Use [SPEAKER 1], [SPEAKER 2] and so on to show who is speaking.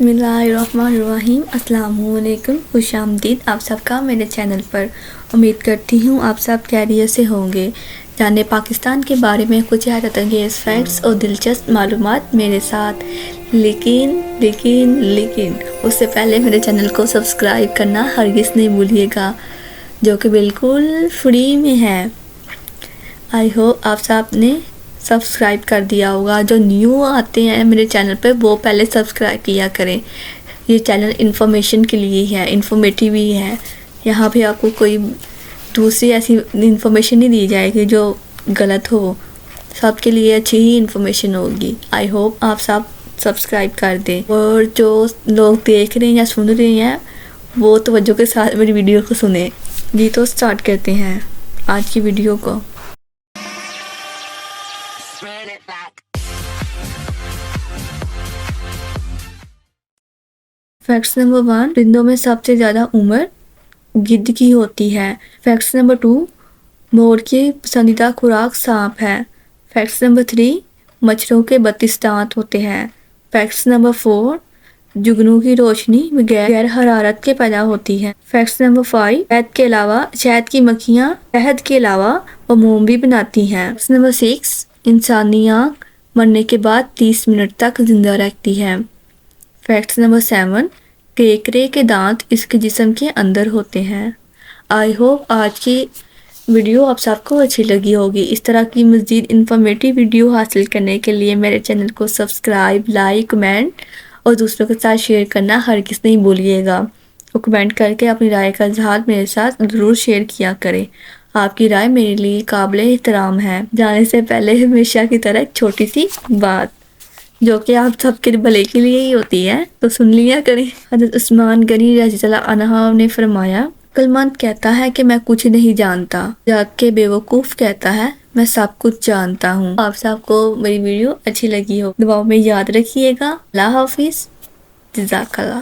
[SPEAKER 1] बिस्मिल्लाहिर्रहमानिर्रहीम। अस्सलामुअलैकुम, खुशामदीद आप सबका मेरे चैनल पर। उम्मीद करती हूँ आप सब खैरियत से होंगे। जाने पाकिस्तान के बारे में कुछ हैरत अंगेज़ फैक्ट्स और दिलचस्प मालूमात मेरे साथ। लेकिन उससे पहले मेरे चैनल को सब्सक्राइब करना हरगिज़ नहीं भूलिएगा, जो कि बिल्कुल फ्री में है। आई होप आप सब ने सब्सक्राइब कर दिया होगा। जो न्यू आते हैं मेरे चैनल पे वो पहले सब्सक्राइब किया करें। ये चैनल इन्फॉर्मेशन के लिए है, इन्फॉर्मेटिव ही है। यहाँ पे आपको कोई दूसरी ऐसी इन्फॉर्मेशन नहीं दी जाएगी जो गलत हो, सबके लिए अच्छी ही इन्फॉर्मेशन होगी। आई होप आप सब सब्सक्राइब कर दें। और जो लोग देख रहे हैं या सुन रहे हैं वो तवज्जो के साथ मेरी वीडियो को सुने। जी तो स्टार्ट करते हैं आज की वीडियो को। फैक्ट्स नंबर 1, परिंदों में सबसे ज़्यादा उम्र गिद्ध की होती है। फैक्ट्स नंबर 2, मोर की पसंदीदा खुराक सांप है। फैक्ट्स नंबर 3, मच्छरों के 32 दांत होते हैं। फैक्ट्स नंबर 4, जुगनू की रोशनी बगैर हरारत के पैदा होती है। फैक्ट्स नंबर 5, शहद की मक्खियाँ शहद के अलावा वो मोम भी बनाती हैं। फैक्ट्स नंबर 6, इंसानी आँख मरने के बाद 30 मिनट तक जिंदा रहती है। फैक्ट्स नंबर 7, केकड़े के दांत इसके जिस्म के अंदर होते हैं। आई होप आज की वीडियो आप सबको अच्छी लगी होगी। इस तरह की मज़ीद इन्फॉर्मेटिव वीडियो हासिल करने के लिए मेरे चैनल को सब्सक्राइब, लाइक, कमेंट और दूसरों के साथ शेयर करना हरगिज़ नहीं भूलिएगा। और कमेंट करके अपनी राय का इजहार मेरे साथ ज़रूर शेयर किया करें। आपकी राय मेरे लिए काबिल एहतराम है। जाने से पहले हमेशा की तरह एक छोटी सी बात जो कि आप सबके भले के लिए ही होती है, तो सुन लिया करें। हज़रत उस्मान गनी रज़ियल्लाहु अन्हु ने फरमाया, अक्लमंद कहता है कि मैं कुछ नहीं जानता, जबकि बेवकूफ़ कहता है मैं सब कुछ जानता हूँ। आप सबको मेरी वीडियो अच्छी लगी हो, दुआओं में याद रखिएगा। अल्लाह हाफिज़, जज़ाकल्लाह।